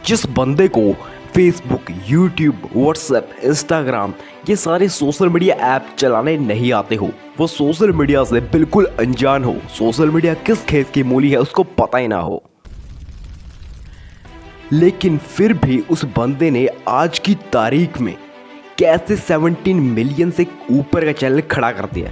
जिस बंदे को फेसबुक, यूट्यूब, व्हाट्सएप, इंस्टाग्राम ये सारे सोशल मीडिया ऐप चलाने नहीं आते हो, वो सोशल मीडिया से बिल्कुल अनजान हो, सोशल मीडिया किस खेत की मूली है उसको पता ही ना हो, लेकिन फिर भी उस बंदे ने आज की तारीख में कैसे 17 मिलियन से ऊपर का चैनल खड़ा कर दिया।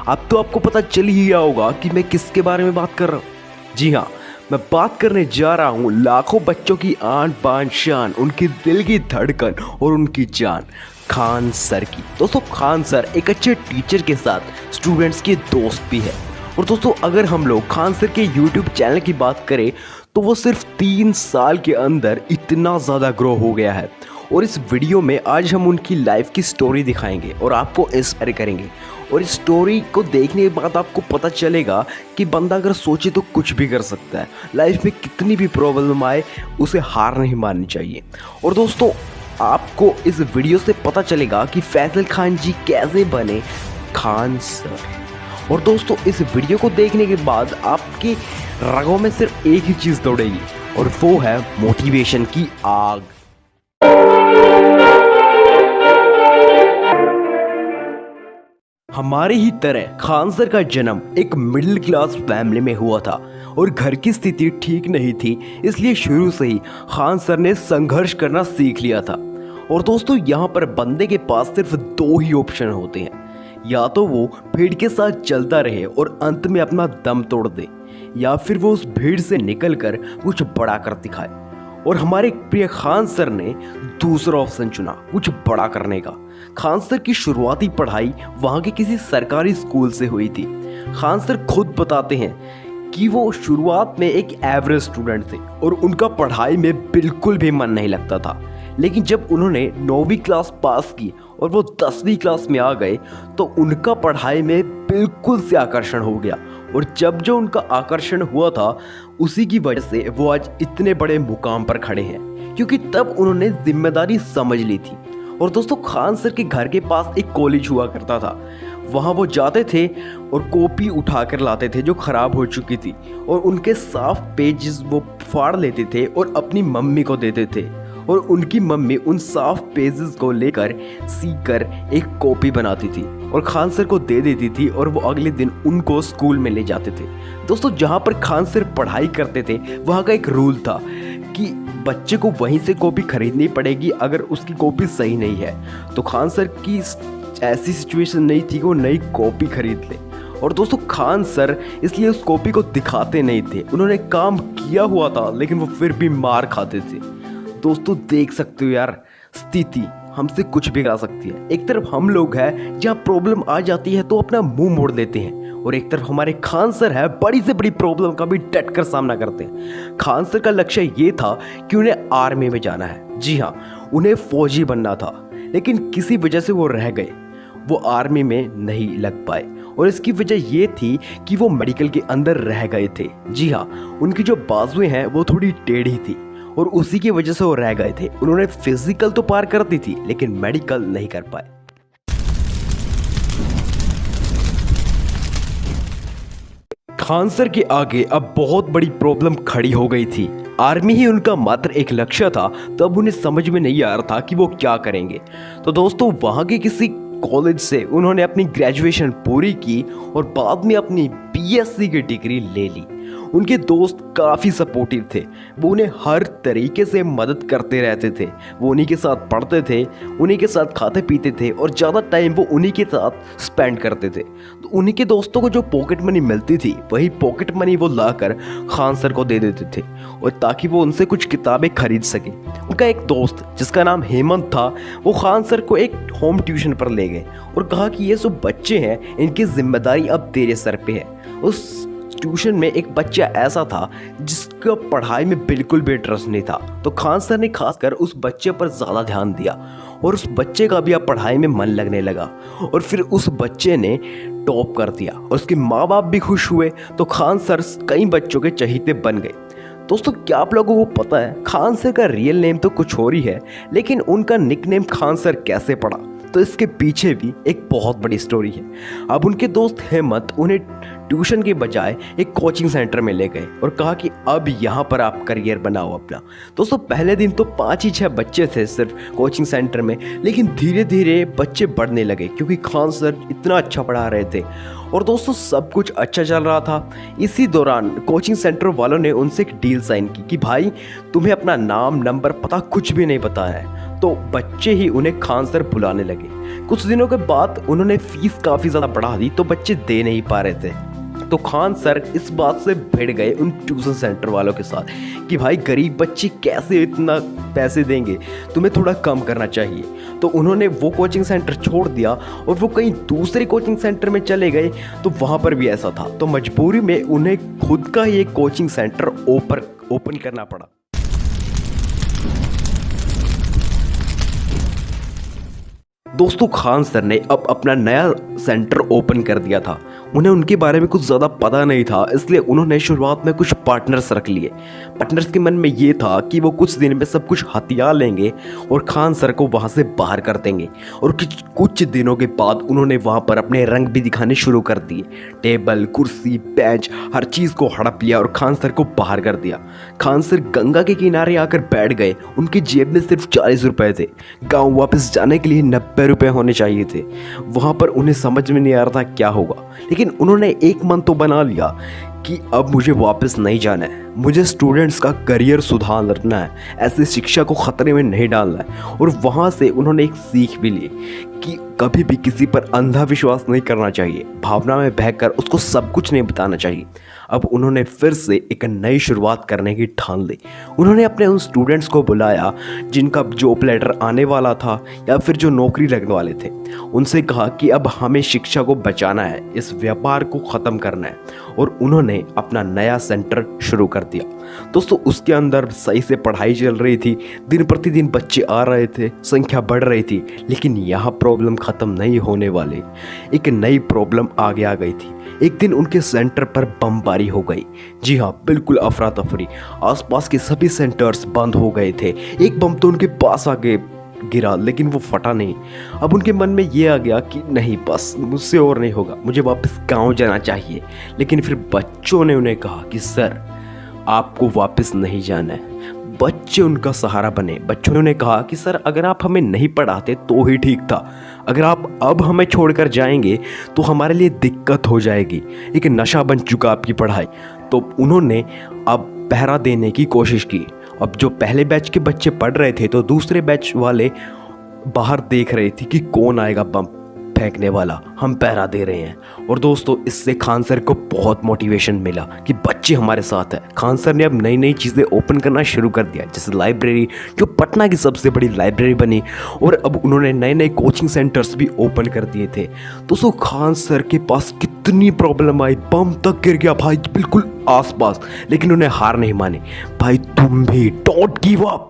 अब तो आपको पता चल ही गया होगा कि मैं किसके बारे में बात कर रहा हूँ। जी हाँ, मैं बात करने जा रहा हूँ लाखों बच्चों की आन बान शान, उनकी दिल की धड़कन और उनकी जान, खान सर की। दोस्तों, खान सर एक अच्छे टीचर के साथ स्टूडेंट्स के दोस्त भी है। और दोस्तों, अगर हम लोग खान सर के यूट्यूब चैनल की बात करें तो वो सिर्फ 3 साल के अंदर इतना ज़्यादा ग्रो हो गया है। और इस वीडियो में आज हम उनकी लाइफ की स्टोरी दिखाएंगे और आपको इंस्पायर करेंगे। और इस स्टोरी को देखने के बाद आपको पता चलेगा कि बंदा अगर सोचे तो कुछ भी कर सकता है। लाइफ में कितनी भी प्रॉब्लम आए उसे हार नहीं माननी चाहिए। और दोस्तों, आपको इस वीडियो से पता चलेगा कि फैसल खान जी कैसे बने खान सर। और दोस्तों, इस वीडियो को देखने के बाद आपकी रगों में सिर्फ एक ही चीज़ दौड़ेगी और वो है मोटिवेशन की आग। हमारे ही तरह खान सर का जन्म एक मिडिल क्लास फैमिली में हुआ था और घर की स्थिति ठीक नहीं थी, इसलिए शुरू से ही खान सर ने संघर्ष करना सीख लिया था। और दोस्तों, यहाँ पर बंदे के पास सिर्फ 2 ही ऑप्शन होते हैं, या तो वो भीड़ के साथ चलता रहे और अंत में अपना दम तोड़ दे, या फिर वो उस भीड़ से निकलकर कुछ बड़ा कर दिखाए। और हमारे प्रिय खान सर ने दूसरा ऑप्शन चुना, कुछ बड़ा करने का। खान सर की शुरुआती पढ़ाई वहाँ के किसी सरकारी स्कूल से हुई थी। खान सर खुद बताते हैं कि वो शुरुआत में एक एवरेज स्टूडेंट थे और उनका पढ़ाई में बिल्कुल भी मन नहीं लगता था। लेकिन जब उन्होंने 9वीं क्लास पास की और वो 10वीं क्लास में आ गए तो उनका पढ़ाई में बिल्कुल से आकर्षण हो गया। और जब जो उनका आकर्षण हुआ था उसी की वजह से वो आज इतने बड़े मुकाम पर खड़े हैं, क्योंकि तब उन्होंने जिम्मेदारी समझ ली थी। और दोस्तों, खान सर के घर के पास एक कॉलेज हुआ करता था। वहाँ वो जाते थे और कॉपी उठा कर लाते थे जो ख़राब हो चुकी थी, और उनके साफ पेजेस वो फाड़ लेते थे और अपनी मम्मी को देते थे। और उनकी मम्मी उन साफ पेजेस को लेकर सीख कर एक कॉपी बनाती थी और खान सर को दे देती थी और वो अगले दिन उनको स्कूल में ले जाते थे। दोस्तों, जहाँ पर खान सर पढ़ाई करते थे वहाँ का एक रूल था कि बच्चे को वहीं से कॉपी खरीदनी पड़ेगी अगर उसकी कॉपी सही नहीं है। तो खान सर की ऐसी सिचुएशन नहीं थी कि वो नई कॉपी खरीद ले। और दोस्तों, खान सर इसलिए उस कॉपी को दिखाते नहीं थे। उन्होंने काम किया हुआ था लेकिन वो फिर भी मार खाते थे। दोस्तों, देख सकते हो यार, स्थिति हमसे कुछ भी करा सकती है। एक तरफ हम लोग हैं जहाँ प्रॉब्लम आ जाती है तो अपना मुंह मोड़ देते हैं, और एक तरफ हमारे खान सर है, बड़ी से बड़ी प्रॉब्लम का भी डट कर सामना करते हैं। खान सर का लक्ष्य ये था कि उन्हें आर्मी में जाना है। जी हाँ, उन्हें फौजी बनना था, लेकिन किसी वजह से वो रह गए, वो आर्मी में नहीं लग पाए। और इसकी वजह ये थी कि वो मेडिकल के अंदर रह गए थे। जी हाँ, उनकी जो बाजुएं हैं वो थोड़ी टेढ़ी थी और उसी की वजह से वो रह गए थे। उन्होंने फिजिकल तो पार कर दी थी लेकिन मेडिकल नहीं कर पाए। खान सर के आगे अब बहुत बड़ी प्रॉब्लम खड़ी हो गई थी। आर्मी ही उनका मात्र एक लक्ष्य था, तब उन्हें समझ में नहीं आ रहा था कि वो क्या करेंगे। तो दोस्तों, वहाँ के किसी कॉलेज से उन्होंने अपनी ग्रेजुएशन पूरी की और बाद में अपनी बीएससी की डिग्री ले ली। उनके दोस्त काफ़ी सपोर्टिव थे, वो उन्हें हर तरीके से मदद करते रहते थे। वो उन्हीं के साथ पढ़ते थे, उन्हीं के साथ खाते पीते थे और ज़्यादा टाइम वो उन्हीं के साथ स्पेंड करते थे। तो उन्हीं के दोस्तों को जो पॉकेट मनी मिलती थी वही पॉकेट मनी वो लाकर खान सर को दे देते थे, और ताकि वो उनसे कुछ किताबें खरीद सके। उनका एक दोस्त जिसका नाम हेमंत था, वो खान सर को एक होम ट्यूशन पर ले गए और कहा कि ये जो बच्चे हैं इनकी जिम्मेदारी अब तेरे सर पे है। उस ट्यूशन में एक बच्चा ऐसा था जिसका पढ़ाई में बिल्कुल भी इंटरेस्ट नहीं था, तो खान सर ने खासकर उस बच्चे पर ज़्यादा ध्यान दिया और उस बच्चे का भी अब पढ़ाई में मन लगने लगा। और फिर उस बच्चे ने टॉप कर दिया और उसके माँ बाप भी खुश हुए। तो खान सर कई बच्चों के चहीते बन गए। दोस्तों, क्या आप लोगों को पता है खान सर का रियल नेम तो कुछ और ही है, लेकिन उनका निकनेम खान सर कैसे पड़ा? तो इसके पीछे भी एक बहुत बड़ी स्टोरी है। अब उनके दोस्त हेमंत उन्हें ट्यूशन के बजाय एक कोचिंग सेंटर में ले गए और कहा कि अब यहाँ पर आप करियर बनाओ अपना। दोस्तों पहले दिन तो 5 ही 6 बच्चे थे सिर्फ कोचिंग सेंटर में, लेकिन धीरे धीरे बच्चे बढ़ने लगे क्योंकि खान सर इतना अच्छा पढ़ा रहे थे। और दोस्तों सब कुछ अच्छा चल रहा था। इसी दौरान कोचिंग सेंटर वालों ने उनसे एक डील साइन की कि भाई तुम्हें अपना नाम नंबर पता कुछ भी नहीं पता है। तो बच्चे ही उन्हें खान सर बुलाने लगे। कुछ दिनों के बाद उन्होंने फीस काफ़ी ज़्यादा बढ़ा दी तो बच्चे दे नहीं पा रहे थे। तो खान सर इस बात से भिड़ गए उन ट्यूशन सेंटर वालों के साथ कि भाई गरीब बच्चे कैसे इतना पैसे देंगे, तुम्हें थोड़ा कम करना चाहिए। तो उन्होंने वो कोचिंग सेंटर छोड़ दिया और वो कहीं दूसरे कोचिंग सेंटर में चले गए। तो वहाँ पर भी ऐसा था, तो मजबूरी में उन्हें खुद का ही एक कोचिंग सेंटर ओपन करना पड़ा। दोस्तों खान सर ने अब अपना नया सेंटर ओपन कर दिया था। उन्हें उनके बारे में कुछ ज़्यादा पता नहीं था, इसलिए उन्होंने शुरुआत में कुछ पार्टनर्स रख लिए। पार्टनर्स के मन में ये था कि वो कुछ दिन में सब कुछ हथिया लेंगे और खान सर को वहाँ से बाहर कर देंगे। और कुछ दिनों के बाद उन्होंने वहाँ पर अपने रंग भी दिखाने शुरू कर दिए। टेबल कुर्सी बेंच हर चीज़ को हड़प लिया और खान सर को बाहर कर दिया। खान सर गंगा के किनारे आकर बैठ गए। उनकी जेब में सिर्फ 40 रुपये थे। गाँव वापस जाने के लिए 90 रुपये होने चाहिए थे। वहाँ पर उन्हें समझ में नहीं आ रहा था क्या होगा, लेकिन उन्होंने एक मन तो बना लिया कि अब मुझे वापस नहीं जाना है, मुझे स्टूडेंट्स का करियर सुधारना है, ऐसे शिक्षा को खतरे में नहीं डालना है। और वहाँ से उन्होंने एक सीख भी ली कि कभी भी किसी पर अंधा विश्वास नहीं करना चाहिए, भावना में बहकर उसको सब कुछ नहीं बताना चाहिए। अब उन्होंने फिर से एक नई शुरुआत करने की ठान ली। उन्होंने अपने उन स्टूडेंट्स को बुलाया जिनका जॉब लेटर आने वाला था या फिर जो नौकरी लगने वाले थे। उनसे कहा कि अब हमें शिक्षा को बचाना है, इस व्यापार को ख़त्म करना है। और उन्होंने अपना नया सेंटर शुरू कर दिया। दोस्तों उसके अंदर सही से पढ़ाई चल रही थी, दिन प्रतिदिन बच्चे आ रहे थे, संख्या बढ़ रही थी। लेकिन यहाँ प्रॉब्लम ख़त्म नहीं होने वाली, एक नई प्रॉब्लम आगे आ गई थी। एक दिन उनके सेंटर पर बमबारी हो गई। जी हाँ, बिल्कुल अफरा तफरी। आसपास के सभी सेंटर्स बंद हो गए थे। एक बम तो उनके पास आके गिरा, लेकिन वो फटा नहीं। अब उनके मन में ये आ गया कि नहीं, बस मुझसे और नहीं होगा, मुझे वापस गांव जाना चाहिए। लेकिन फिर बच्चों ने उन्हें कहा कि सर आपको वापस नहीं जाना है। बच्चे उनका सहारा बने। बच्चों ने कहा कि सर अगर आप हमें नहीं पढ़ाते तो ही ठीक था, अगर आप अब हमें छोड़कर जाएंगे तो हमारे लिए दिक्कत हो जाएगी, एक नशा बन चुका आपकी पढ़ाई। तो उन्होंने अब पहरा देने की कोशिश की। अब जो पहले बैच के बच्चे पढ़ रहे थे तो दूसरे बैच वाले बाहर देख रहे थे कि कौन आएगा बम फेंकने वाला, हम पहरा दे रहे हैं। और दोस्तों इससे खान सर को बहुत मोटिवेशन मिला कि बच्चे हमारे साथ हैं। खान सर ने अब नई नई चीज़ें ओपन करना शुरू कर दिया, जैसे लाइब्रेरी, जो पटना की सबसे बड़ी लाइब्रेरी बनी। और अब उन्होंने नए नए कोचिंग सेंटर्स भी ओपन कर दिए थे। दोस्तों खान सर के पास कितनी प्रॉब्लम आई, बम तक गिर गया भाई बिल्कुल आसपास, लेकिन उन्हें हार नहीं मानी। भाई तुम भी डोंट गिव अप।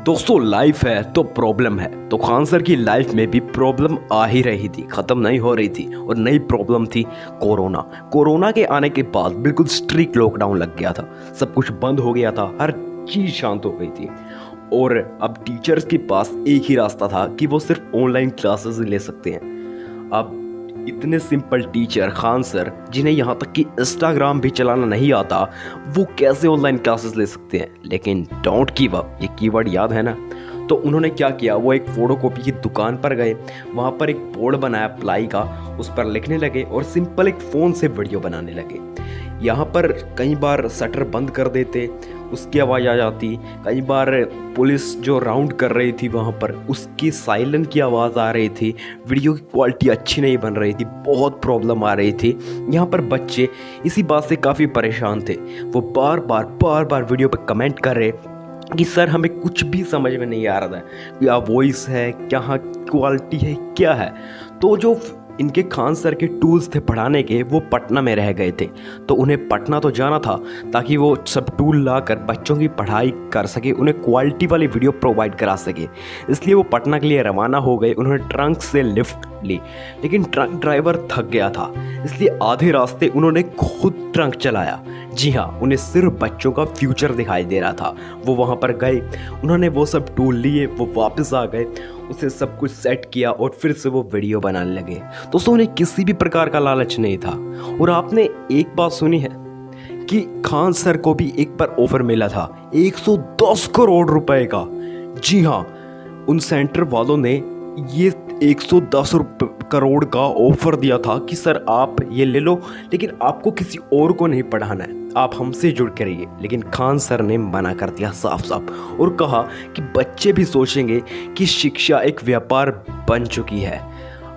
दोस्तों लाइफ है तो प्रॉब्लम है, तो खान सर की लाइफ में भी प्रॉब्लम आ ही रही थी, ख़त्म नहीं हो रही थी। और नई प्रॉब्लम थी कोरोना। कोरोना के आने के बाद बिल्कुल स्ट्रिक्ट लॉकडाउन लग गया था, सब कुछ बंद हो गया था, हर चीज़ शांत हो गई थी। और अब टीचर्स के पास एक ही रास्ता था कि वो सिर्फ ऑनलाइन क्लासेस ले सकते हैं। अब इतने सिंपल टीचर खान सर, जिन्हें यहाँ तक कि इंस्टाग्राम भी चलाना नहीं आता, वो कैसे ऑनलाइन क्लासेस ले सकते हैं। लेकिन डोंट गिव अप, ये कीवर्ड याद है ना। तो उन्होंने क्या किया, वो एक फोटोकॉपी की दुकान पर गए, वहाँ पर एक बोर्ड बनाया प्लाई का, उस पर लिखने लगे और सिंपल एक फ़ोन से वीडियो बनाने लगे। यहाँ पर कई बार शटर बंद कर देते, उसकी आवाज़ आ जाती, कई बार पुलिस जो राउंड कर रही थी वहाँ पर उसकी साइलेंट की आवाज़ आ रही थी, वीडियो की क्वालिटी अच्छी नहीं बन रही थी, बहुत प्रॉब्लम आ रही थी। यहाँ पर बच्चे इसी बात से काफ़ी परेशान थे। वो बार बार वीडियो पर कमेंट कर रहे कि सर हमें कुछ भी समझ में नहीं आ रहा था, क्या वॉइस है, क्या क्वालिटी है, क्या है। तो जो इनके खान सर के टूल्स थे पढ़ाने के, वो पटना में रह गए थे, तो उन्हें पटना तो जाना था ताकि वो सब टूल लाकर बच्चों की पढ़ाई कर सके, उन्हें क्वालिटी वाली वीडियो प्रोवाइड करा सके। इसलिए वो पटना के लिए रवाना हो गए। उन्होंने ट्रंक से लिफ्ट ली, लेकिन ट्रक ड्राइवर थक गया था, इसलिए आधे रास्ते उन्होंने खुद ट्रंक चलाया। जी हाँ, उन्हें सिर्फ बच्चों का फ्यूचर दिखाई दे रहा था। वो वहाँ पर गए, उन्होंने वो सब टूल लिए, वो वापस आ गए, उसे सब कुछ सेट किया और फिर से वो वीडियो बनाने लगे। दोस्तों, उन्हें किसी भी प्रकार का लालच नहीं था। और आपने एक बात सुनी है कि खान सर को भी एक बार ऑफर मिला था 110 करोड़ रुपए का। जी हाँ, उन सेंटर वालों ने ये 110 करोड़ का ऑफर दिया था कि सर आप ये ले लो, लेकिन आपको किसी और को नहीं पढ़ाना है, आप हमसे जुड़ कर रहिए। लेकिन खान सर ने मना कर दिया साफ साफ और कहा कि बच्चे भी सोचेंगे कि शिक्षा एक व्यापार बन चुकी है।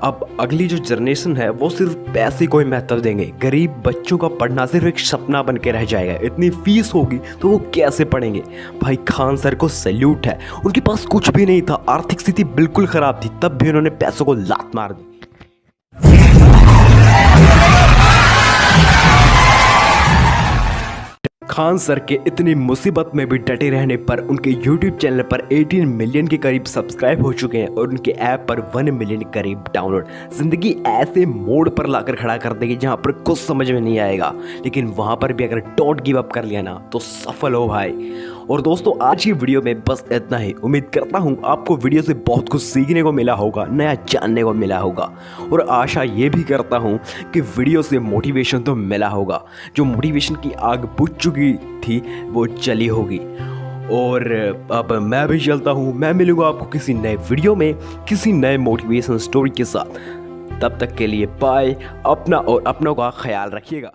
अब अगली जो जनरेशन है वो सिर्फ पैसे को ही महत्व देंगे। गरीब बच्चों का पढ़ना सिर्फ एक सपना बन के रह जाएगा। इतनी फीस होगी तो वो कैसे पढ़ेंगे? भाई खान सर को सैल्यूट है। उनके पास कुछ भी नहीं था, आर्थिक स्थिति बिल्कुल खराब थी, तब भी उन्होंने पैसों को लात मार दी। खान सर के इतनी मुसीबत में भी डटे रहने पर उनके YouTube चैनल पर 18 मिलियन के करीब सब्सक्राइब हो चुके हैं और उनके ऐप पर 1 मिलियन के करीब डाउनलोड। जिंदगी ऐसे मोड़ पर लाकर खड़ा कर देगी जहां पर कुछ समझ में नहीं आएगा, लेकिन वहां पर भी अगर डोंट गिव अप कर लिया ना तो सफल हो भाई। और दोस्तों, आज की वीडियो में बस इतना ही। उम्मीद करता हूँ आपको वीडियो से बहुत कुछ सीखने को मिला होगा, नया जानने को मिला होगा, और आशा ये भी करता हूँ कि वीडियो से मोटिवेशन तो मिला होगा। जो मोटिवेशन की आग बुझ चुकी थी वो जली होगी। और अब मैं भी चलता हूँ, मैं मिलूँगा आपको किसी नए वीडियो में किसी नए मोटिवेशन स्टोरी के साथ। तब तक के लिए बाय। अपना और अपनों का ख्याल रखिएगा।